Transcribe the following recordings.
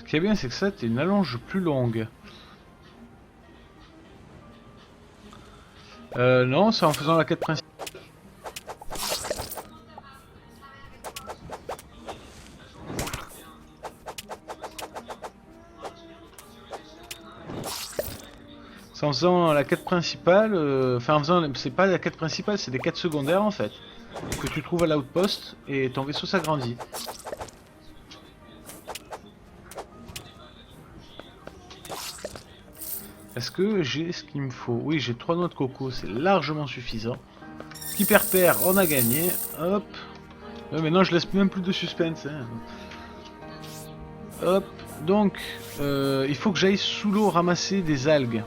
Ce qui est bien, c'est que ça, t'es une allonge plus longue. Non, c'est en faisant la quête principale. C'est en faisant la quête principale, enfin en faisant, c'est pas la quête principale, c'est des quêtes secondaires en fait, que tu trouves à l'outpost et ton vaisseau s'agrandit. Est-ce que j'ai ce qu'il me faut? Oui, j'ai 3 noix de coco, c'est largement suffisant. Hyper pair, on a gagné. Hop. Maintenant je laisse même plus de suspense. Hein. Hop. Donc, il faut que j'aille sous l'eau ramasser des algues.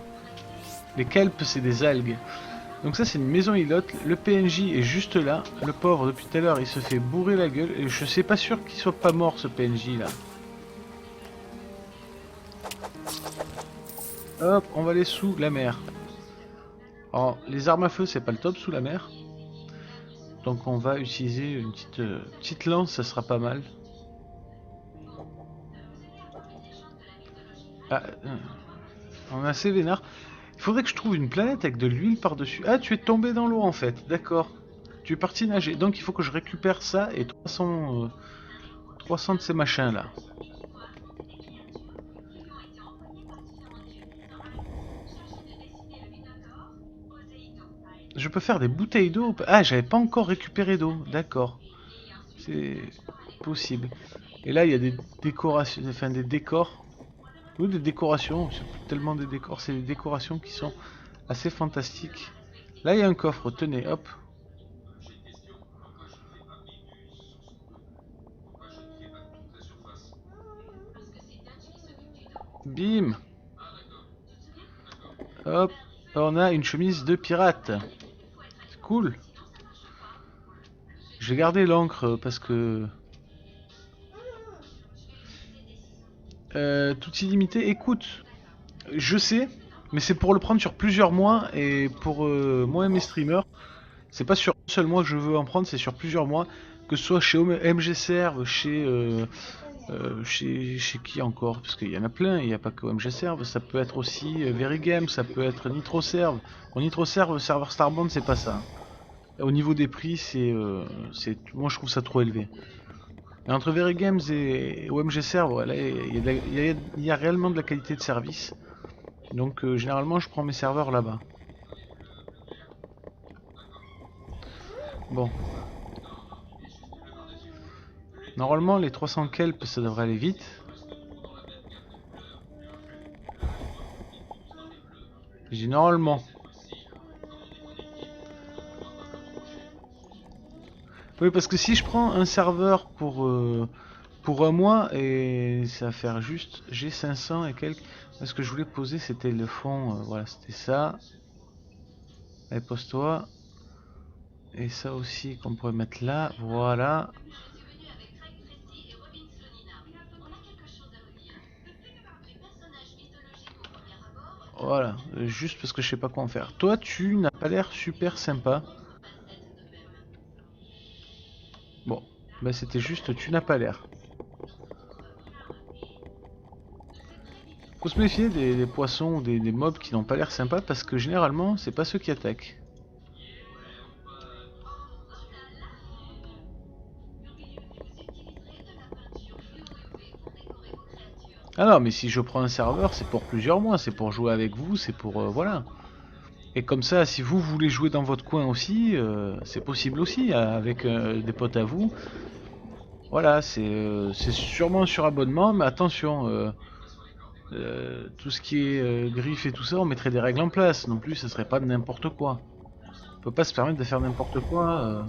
Les kelps, c'est des algues. Donc ça c'est une maison îlotte, le PNJ est juste là, le pauvre depuis tout à l'heure il se fait bourrer la gueule et je suis pas sûr qu'il soit pas mort ce PNJ là. Hop, on va aller sous la mer. Alors les armes à feu c'est pas le top sous la mer. Donc on va utiliser une petite lance, ça sera pas mal. Ah, on est assez vénard. Il faudrait que je trouve une planète avec de l'huile par-dessus. Ah, tu es tombé dans l'eau en fait, d'accord. Tu es parti nager, donc il faut que je récupère ça et 300 de ces machins là. Je peux faire des bouteilles d'eau. Ah, j'avais pas encore récupéré d'eau, d'accord. C'est possible. Et là, il y a des décorations, enfin des décors. Oui, des décorations, c'est pas tellement des décors, c'est des décorations qui sont assez fantastiques. Là, il y a un coffre, tenez, hop. Bim. Hop, on a une chemise de pirate. C'est cool. J'ai gardé l'encre parce que... tout illimité, écoute, je sais, mais c'est pour le prendre sur plusieurs mois et pour moi et mes streamers. C'est pas sur un seul mois que je veux en prendre, c'est sur plusieurs mois. Que ce soit chez MG Serve, chez qui encore? Parce qu'il y en a plein, il n'y a pas que MG Serve, ça peut être aussi Verigame, ça peut être Nitro Serve. Bon, Nitro Serve, serveur Starbound, c'est pas ça. Au niveau des prix, moi je trouve ça trop élevé. Et entre Verigames et OMG Serve, voilà, il y a réellement de la qualité de service. Donc généralement je prends mes serveurs là-bas. Bon. Normalement les 300 kelp ça devrait aller vite. J'ai dit normalement. Oui, parce que si je prends un serveur pour un mois, et ça va faire juste, j'ai 500 et quelques. Ce que je voulais poser, c'était le fond, voilà, c'était ça. Allez, pose-toi. Et ça aussi qu'on pourrait mettre là, voilà. Voilà, juste parce que je sais pas quoi en faire. Toi, tu n'as pas l'air super sympa. Bon, bah c'était juste, tu n'as pas l'air. Faut se méfier des poissons ou des mobs qui n'ont pas l'air sympas parce que généralement, c'est pas ceux qui attaquent. Ah non, mais si je prends un serveur, c'est pour plusieurs mois, c'est pour jouer avec vous, c'est pour... voilà. Et comme ça, si vous voulez jouer dans votre coin aussi, c'est possible aussi, avec des potes à vous. Voilà, c'est sûrement sur abonnement, mais attention, tout ce qui est griffe et tout ça, on mettrait des règles en place. Non plus, ça serait pas n'importe quoi. On peut pas se permettre de faire n'importe quoi.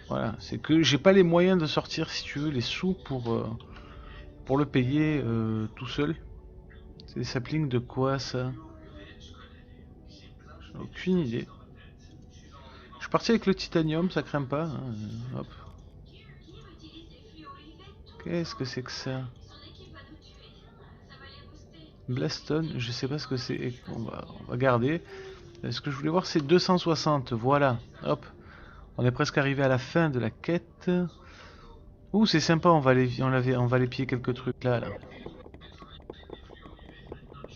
Voilà, c'est que j'ai pas les moyens de sortir, si tu veux, les sous pour le payer tout seul. C'est des saplings de quoi ça? J'ai aucune idée. Je suis parti avec le titanium, ça craint pas. Hein. Hop. Qu'est-ce que c'est que ça? Blaston, je sais pas ce que c'est. On va garder. Ce que je voulais voir, c'est 260. Voilà. Hop. On est presque arrivé à la fin de la quête. Ouh, c'est sympa, on va aller piller quelques trucs là.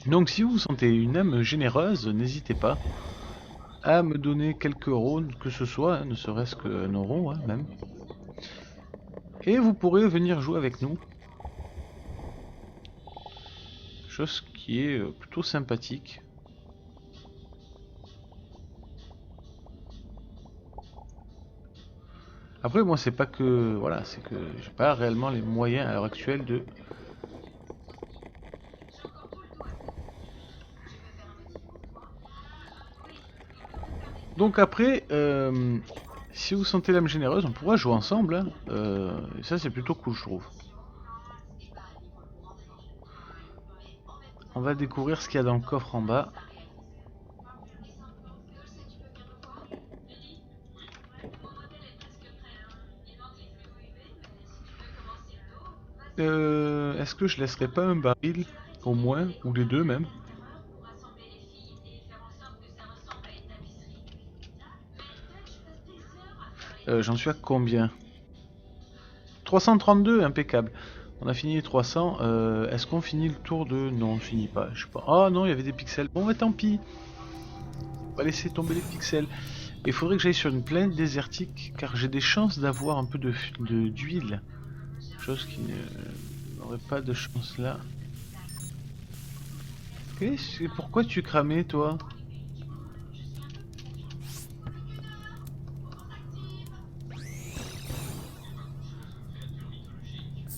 Donc si vous sentez une âme généreuse, n'hésitez pas à me donner quelques euros, que ce soit, hein, ne serait-ce qu'un euro, hein, même. Et vous pourrez venir jouer avec nous. Chose qui est plutôt sympathique. Après, moi, c'est pas que... Voilà, c'est que j'ai pas réellement les moyens à l'heure actuelle de... Donc après, si vous sentez l'âme généreuse, on pourra jouer ensemble. Hein. Et ça, c'est plutôt cool, je trouve. On va découvrir ce qu'il y a dans le coffre en bas. Est-ce que je laisserai pas un baril, au moins, ou les deux même? J'en suis à combien? 332, impeccable. On a fini les 300. Est-ce qu'on finit le tour de... Non, on finit pas. Je sais pas. Oh non, il y avait des pixels. Bon, bah tant pis. On va laisser tomber les pixels. Il faudrait que j'aille sur une planète désertique, car j'ai des chances d'avoir un peu d'huile. Chose qui n'aurait pas de chance là. Pourquoi tu cramais, toi?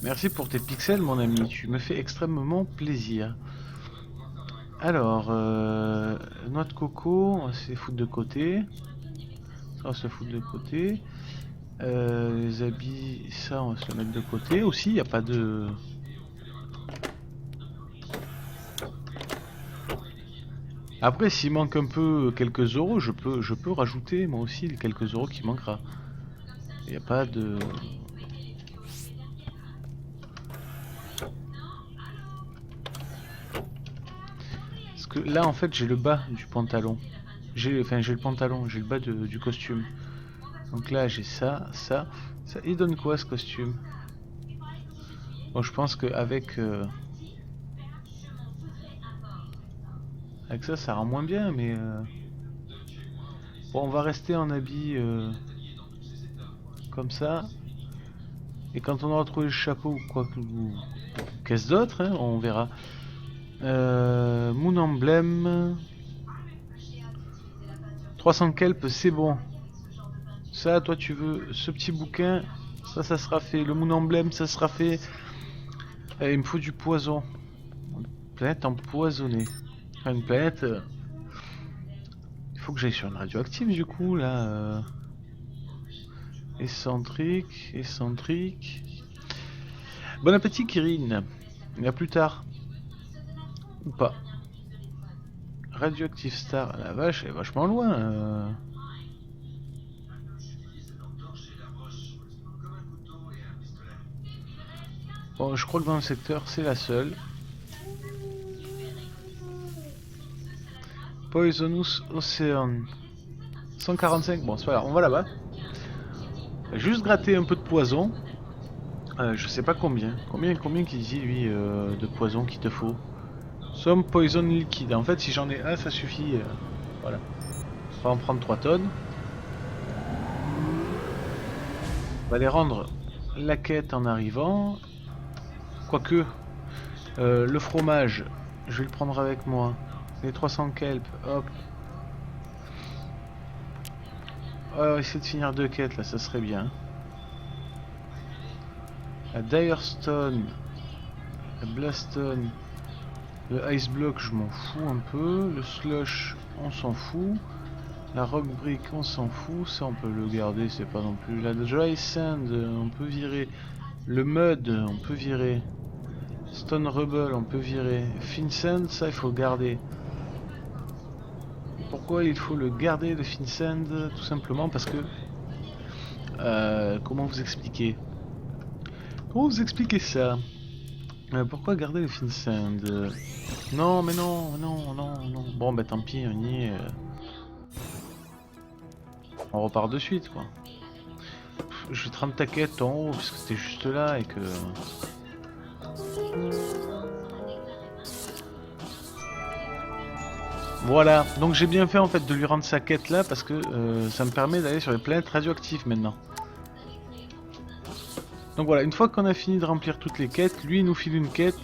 Merci pour tes pixels, mon ami. Tu me fais extrêmement plaisir. Alors, noix de coco, on va se foutre de côté. Ça, on va se foutre de côté. Les habits, ça, on va se le mettre de côté aussi. Il n'y a pas de... Après, s'il manque un peu quelques euros, je peux rajouter moi aussi les quelques euros qui manquera. Il n'y a pas de... Parce que là, en fait, j'ai le bas du pantalon. J'ai le pantalon, j'ai le bas du costume. Donc là, j'ai ça. Il donne quoi, ce costume? Bon, je pense qu'avec... avec ça, ça rend moins bien, mais... Bon, on va rester en habit... comme ça. Et quand on aura trouvé le chapeau ou quoi que... Qu'est-ce d'autre, hein, on verra. Moon Emblem... 300 kelp, c'est bon. Ça, toi, tu veux ce petit bouquin. Ça sera fait. Le Moon Emblem, ça sera fait. Il me faut du poison. Une planète empoisonnée. Enfin, une planète... Il faut que j'aille sur une radioactive, du coup, là. Excentrique, excentrique. Bon appétit, Kirin. Et à plus tard. Ou pas. Radioactive Star, la vache, elle est vachement loin. Bon, je crois que dans le secteur, c'est la seule. Poisonous Ocean. 145, bon, c'est pas grave, on va là-bas. Juste gratter un peu de poison. Je sais pas combien. Combien qu'il dit, lui, de poison qu'il te faut. Some poison liquide. En fait, si j'en ai un, ça suffit. Voilà. On va en prendre 3 tonnes. On va aller rendre la quête en arrivant. Quoique, le fromage, je vais le prendre avec moi. Les 300 kelp, hop. On va essayer de finir 2 quêtes là, ça serait bien. La Direstone, la Blastone, le Ice Block, je m'en fous un peu. Le Slush, on s'en fout. La Rock Brick, on s'en fout. Ça, on peut le garder, c'est pas non plus. La Dry Sand, on peut virer. Le Mud, on peut virer. Stone Rubble, on peut virer. Fin Sand, ça, il faut le garder. Pourquoi il faut le garder, le Fin Sand? Tout simplement parce que... comment vous expliquer? Comment vous expliquer ça? Pourquoi garder le Fin Sand? Non, mais non, non, non, non. Bon, bah tant pis, on y est. On repart de suite, quoi. je vais te rendre ta quête en haut, parce que t'es juste là et que... Voilà, donc j'ai bien fait en fait de lui rendre sa quête là, parce que ça me permet d'aller sur les planètes radioactives maintenant. Donc voilà, une fois qu'on a fini de remplir toutes les quêtes, lui il nous file une quête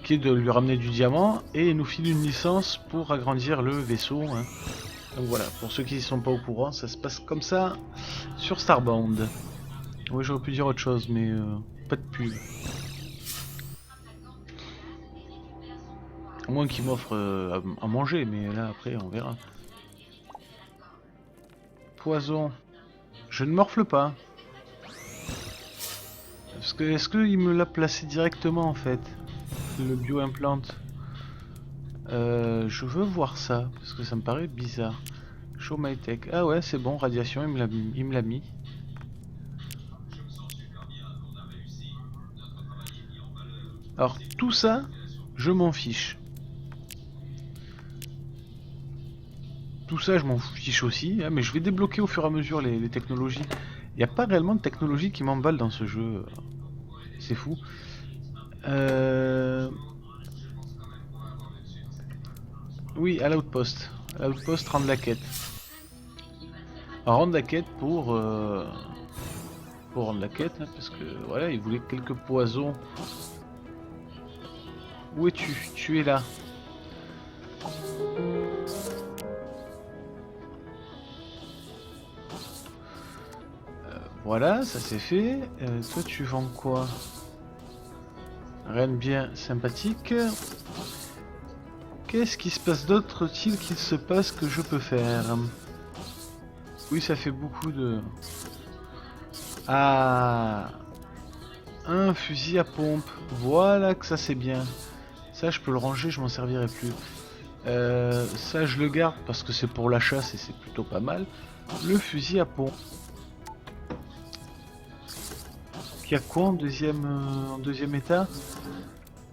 qui est de lui ramener du diamant, et il nous file une licence pour agrandir le vaisseau. Hein. Donc voilà, pour ceux qui ne sont pas au courant, ça se passe comme ça sur Starbound. Oui, j'aurais pu dire autre chose, mais pas de pub. À moins qu'il m'offre à manger, mais là après on verra. Poison. Je ne morfle pas. Parce que est-ce qu'il me l'a placé directement en fait, le bio-implant? Je veux voir ça, parce que ça me paraît bizarre. Show my tech. Ah ouais, c'est bon, radiation, il me l'a mis. Alors tout ça, je m'en fiche. Tout ça, je m'en fiche aussi, hein, mais je vais débloquer au fur et à mesure les technologies. Il n'y a pas réellement de technologie qui m'emballe dans ce jeu. C'est fou. Oui, à l'outpost. À l'outpost, rendre la quête. Alors, rendre la quête pour rendre la quête, hein, parce que voilà, il voulait quelques poisons. Où es-tu? Tu es là. Voilà, ça c'est fait. Toi, tu vends quoi? Rien de bien sympathique. Qu'est-ce qui se passe d'autre qu'il se passe que je peux faire? Oui, ça fait beaucoup de... Ah, un fusil à pompe. Voilà que ça c'est bien. Ça, je peux le ranger, je m'en servirai plus. Ça, je le garde parce que c'est pour la chasse et c'est plutôt pas mal. Le fusil à pompe. Il y a quoi en deuxième état?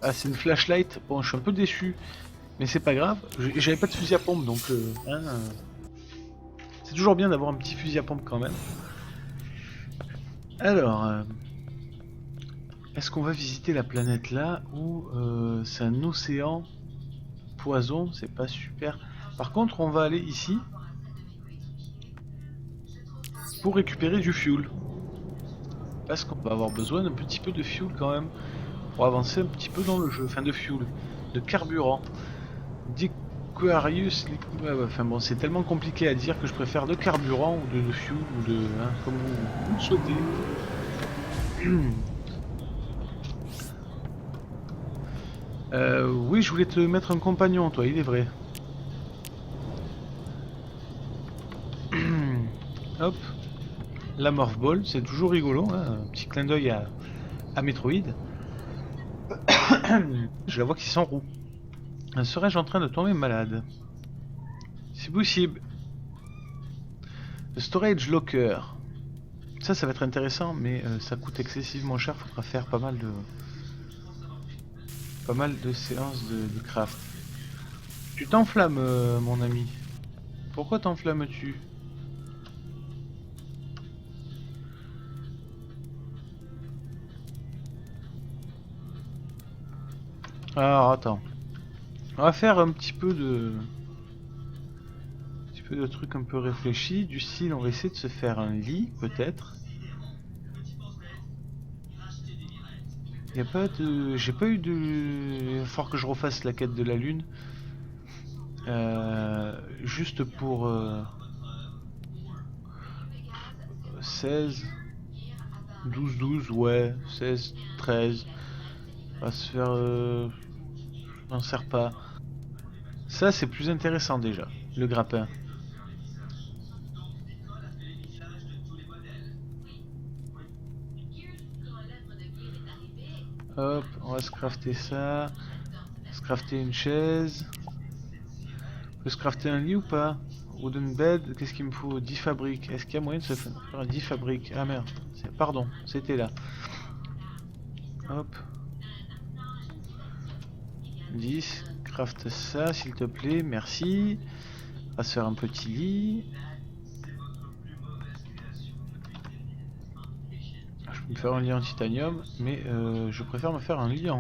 Ah, c'est une flashlight. Bon, je suis un peu déçu, mais c'est pas grave. J'avais pas de fusil à pompe, donc hein, c'est toujours bien d'avoir un petit fusil à pompe quand même. Alors, est-ce qu'on va visiter la planète là où c'est un océan poison? C'est pas super. Par contre, on va aller ici pour récupérer du fuel. Parce qu'on va avoir besoin d'un petit peu de fuel quand même pour avancer un petit peu dans le jeu. Enfin, de fuel, de carburant. Aquarius, enfin bon, c'est tellement compliqué à dire que je préfère de carburant ou de fuel ou de, hein, comme vous le souhaitez. Oui, je voulais te mettre un compagnon, toi, il est vrai. Hop, la Morph Ball, c'est toujours rigolo, hein, un petit clin d'œil à Metroid. Je la vois qui s'enroule. Serais-je en train de tomber malade? C'est possible. Le storage locker. Ça va être intéressant, mais ça coûte excessivement cher. Faudra faire pas mal de séances de craft. Tu t'enflammes, mon ami. Pourquoi t'enflammes-tu? Alors attends. On va faire un petit peu de trucs un peu réfléchis. Du style, on va essayer de se faire un lit, peut-être. Y a pas de... J'ai pas eu de... Il va falloir que je refasse la quête de la lune. Juste pour 16 12, ouais, 16, 13. On va se faire... Je m'en sers pas. Ça, c'est plus intéressant déjà, le grappin. Hop, on va se crafter ça. Se crafter une chaise. On peut se crafter un lit ou pas? Wooden bed, qu'est-ce qu'il me faut? 10 fabriques. Est-ce qu'il y a moyen de se faire 10 fabriques? Ah merde, pardon, c'était là. Hop. 10, craft ça s'il te plaît, merci. On va se faire un petit lit. me faire un lit en titanium, mais je préfère me faire un lit en